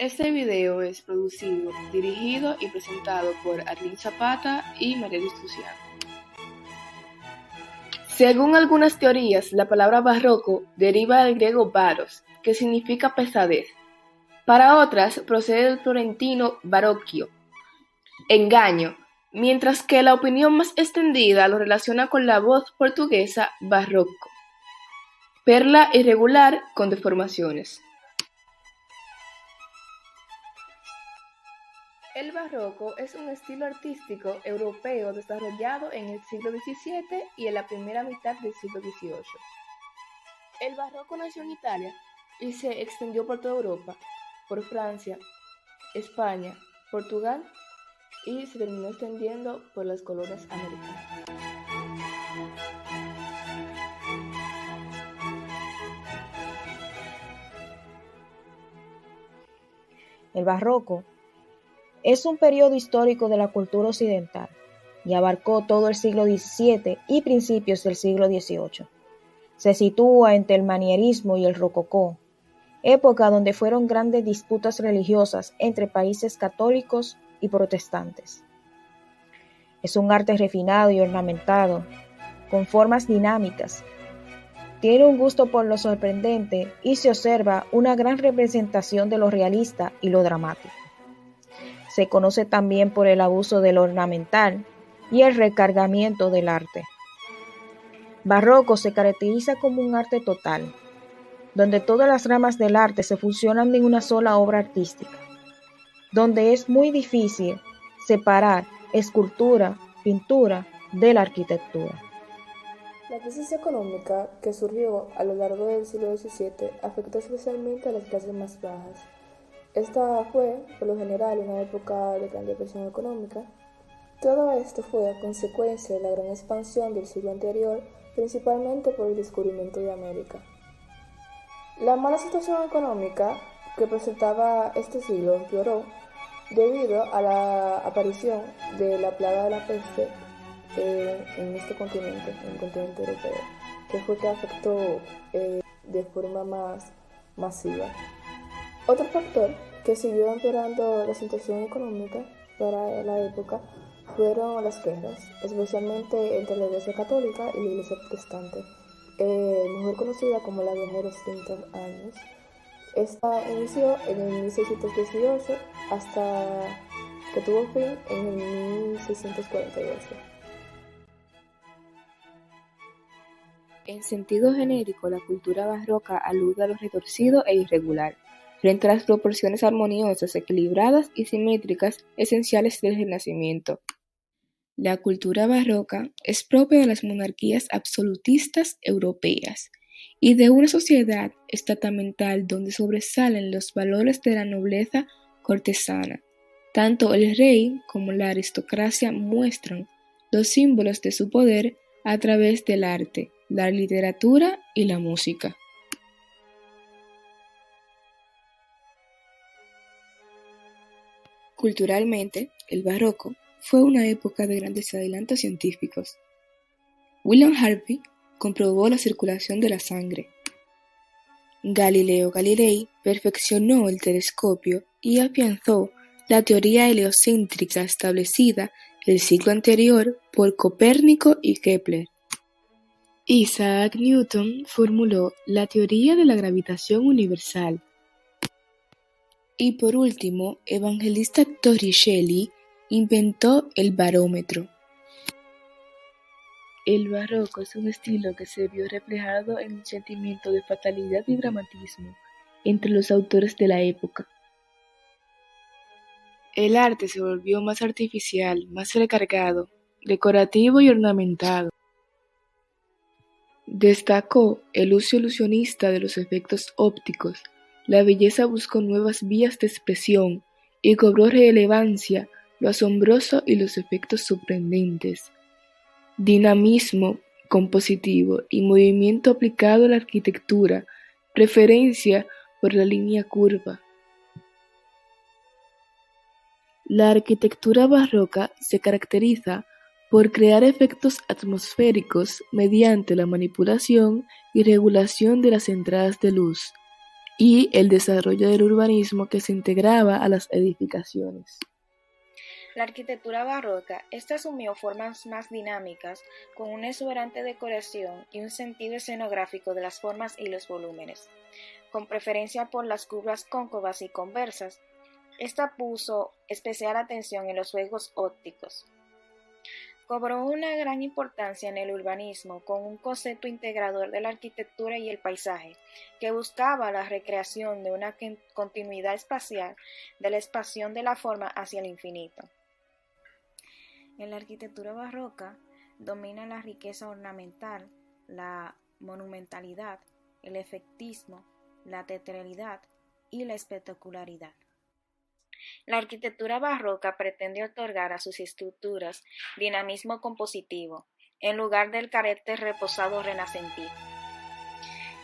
Este video es producido, dirigido y presentado por Arlene Zapata y María Luciano. Según algunas teorías, la palabra barroco deriva del griego baros, que significa pesadez. Para otras, procede del florentino barocchio, engaño, mientras que la opinión más extendida lo relaciona con la voz portuguesa barroco, perla irregular con deformaciones. El barroco es un estilo artístico europeo desarrollado en el siglo XVII y en la primera mitad del siglo XVIII. El barroco nació en Italia y se extendió por toda Europa, por Francia, España, Portugal y se terminó extendiendo por las colonias americanas. El barroco es un periodo histórico de la cultura occidental y abarcó todo el siglo XVII y principios del siglo XVIII. Se sitúa entre el manierismo y el rococó, época donde fueron grandes disputas religiosas entre países católicos y protestantes. Es un arte refinado y ornamentado, con formas dinámicas. Tiene un gusto por lo sorprendente y se observa una gran representación de lo realista y lo dramático. Se conoce también por el abuso de lo ornamental y el recargamiento del arte. Barroco se caracteriza como un arte total, donde todas las ramas del arte se fusionan en una sola obra artística, donde es muy difícil separar escultura, pintura de la arquitectura. La crisis económica que surgió a lo largo del siglo XVII afectó especialmente a las clases más bajas. Esta fue, por lo general, una época de gran depresión económica. Todo esto fue a consecuencia de la gran expansión del siglo anterior, principalmente por el descubrimiento de América. La mala situación económica que presentaba este siglo empeoró debido a la aparición de la plaga de la peste en este continente, en el continente europeo, que fue que afectó de forma más masiva. Otro factor que siguió empeorando la situación económica para la época fueron las guerras, especialmente entre la Iglesia Católica y la Iglesia Protestante, mejor conocida como la Guerra de los 30 años. Esta inició en el 1618 hasta que tuvo fin en el 1648. En sentido genérico, la cultura barroca alude a lo retorcido e irregular, frente a las proporciones armoniosas, equilibradas y simétricas esenciales del Renacimiento. La cultura barroca es propia de las monarquías absolutistas europeas y de una sociedad estamental donde sobresalen los valores de la nobleza cortesana. Tanto el rey como la aristocracia muestran los símbolos de su poder a través del arte, la literatura y la música. Culturalmente, el barroco fue una época de grandes adelantos científicos. William Harvey comprobó la circulación de la sangre. Galileo Galilei perfeccionó el telescopio y afianzó la teoría heliocéntrica establecida el siglo anterior por Copérnico y Kepler. Isaac Newton formuló la teoría de la gravitación universal. Y por último, Evangelista Torricelli inventó el barómetro. El barroco es un estilo que se vio reflejado en un sentimiento de fatalidad y dramatismo entre los autores de la época. El arte se volvió más artificial, más recargado, decorativo y ornamentado. Destacó el uso ilusionista de los efectos ópticos. La belleza buscó nuevas vías de expresión y cobró relevancia lo asombroso y los efectos sorprendentes. Dinamismo compositivo y movimiento aplicado a la arquitectura, preferencia por la línea curva. La arquitectura barroca se caracteriza por crear efectos atmosféricos mediante la manipulación y regulación de las entradas de luz, y el desarrollo del urbanismo que se integraba a las edificaciones. La arquitectura barroca, esta asumió formas más dinámicas, con una exuberante decoración y un sentido escenográfico de las formas y los volúmenes. Con preferencia por las curvas cóncavas y conversas, esta puso especial atención en los juegos ópticos. Cobró una gran importancia en el urbanismo con un concepto integrador de la arquitectura y el paisaje, que buscaba la recreación de una continuidad espacial de la expansión de la forma hacia el infinito. En la arquitectura barroca domina la riqueza ornamental, la monumentalidad, el efectismo, la teatralidad y la espectacularidad. La arquitectura barroca pretende otorgar a sus estructuras dinamismo compositivo, en lugar del carácter reposado renacentista.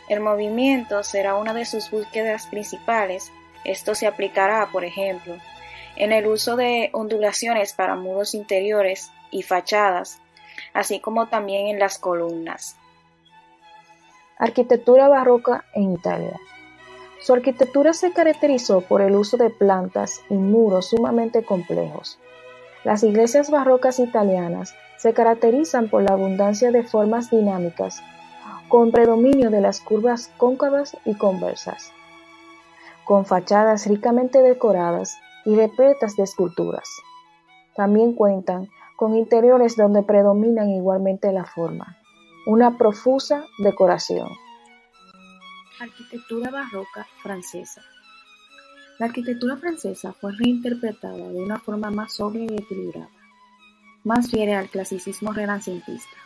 El movimiento será una de sus búsquedas principales. Esto se aplicará, por ejemplo, en el uso de ondulaciones para muros interiores y fachadas, así como también en las columnas. Arquitectura barroca en Italia. Su arquitectura se caracterizó por el uso de plantas y muros sumamente complejos. Las iglesias barrocas italianas se caracterizan por la abundancia de formas dinámicas, con predominio de las curvas cóncavas y conversas, con fachadas ricamente decoradas y repletas de esculturas. También cuentan con interiores donde predominan igualmente la forma, una profusa decoración. Arquitectura barroca francesa. La arquitectura francesa fue reinterpretada de una forma más sobria y equilibrada, más fiel al clasicismo renacentista,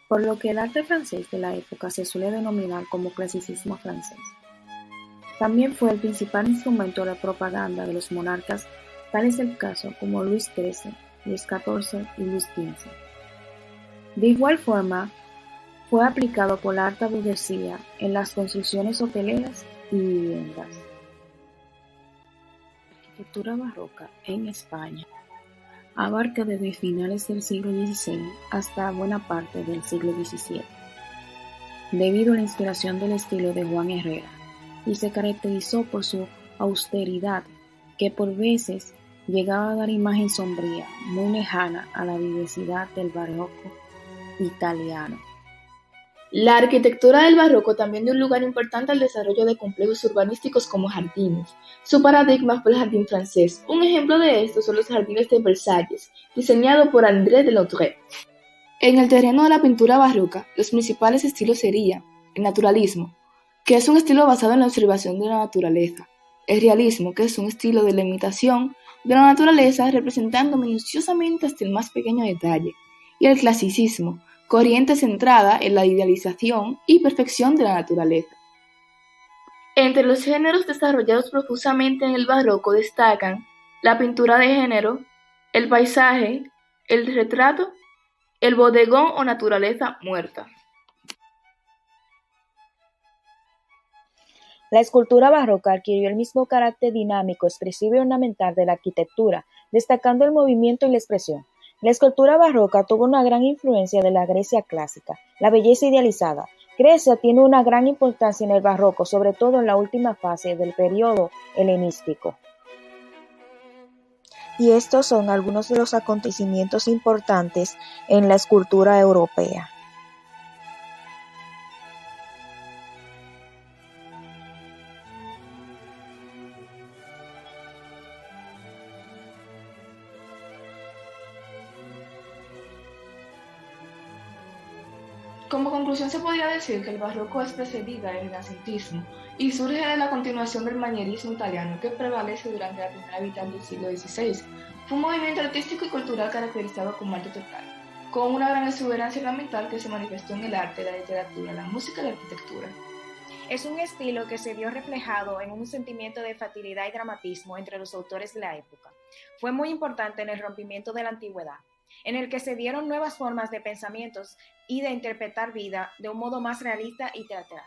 por lo que el arte francés de la época se suele denominar como clasicismo francés. También fue el principal instrumento de propaganda de los monarcas, tal es el caso como Luis XIII, Luis XIV y Luis XV. De igual forma, fue aplicado por la alta burguesía en las construcciones hoteleras y viviendas. La arquitectura barroca en España abarca desde finales del siglo XVI hasta buena parte del siglo XVII, debido a la inspiración del estilo de Juan Herrera, y se caracterizó por su austeridad, que por veces llegaba a dar imagen sombría, muy lejana a la vivacidad del barroco italiano. La arquitectura del barroco también dio un lugar importante al desarrollo de complejos urbanísticos como jardines. Su paradigma fue el jardín francés. Un ejemplo de esto son los jardines de Versalles, diseñado por André de Lautrec. En el terreno de la pintura barroca, los principales estilos serían el naturalismo, que es un estilo basado en la observación de la naturaleza; el realismo, que es un estilo de la imitación de la naturaleza representando minuciosamente hasta el más pequeño detalle; y el clasicismo, corriente centrada en la idealización y perfección de la naturaleza. Entre los géneros desarrollados profusamente en el barroco destacan la pintura de género, el paisaje, el retrato, el bodegón o naturaleza muerta. La escultura barroca adquirió el mismo carácter dinámico, expresivo y ornamental de la arquitectura, destacando el movimiento y la expresión. La escultura barroca tuvo una gran influencia de la Grecia clásica, la belleza idealizada. Grecia tiene una gran importancia en el barroco, sobre todo en la última fase del periodo helenístico. Y estos son algunos de los acontecimientos importantes en la escultura europea. Como conclusión se podría decir que el barroco es precedida del renacentismo y surge de la continuación del manierismo italiano que prevalece durante la primera mitad del siglo XVI. Fue un movimiento artístico y cultural caracterizado como arte total, con una gran exuberancia ornamental que se manifestó en el arte, la literatura, la música y la arquitectura. Es un estilo que se vio reflejado en un sentimiento de facilidad y dramatismo entre los autores de la época. Fue muy importante en el rompimiento de la antigüedad, en el que se dieron nuevas formas de pensamientos y de interpretar vida de un modo más realista y teatral.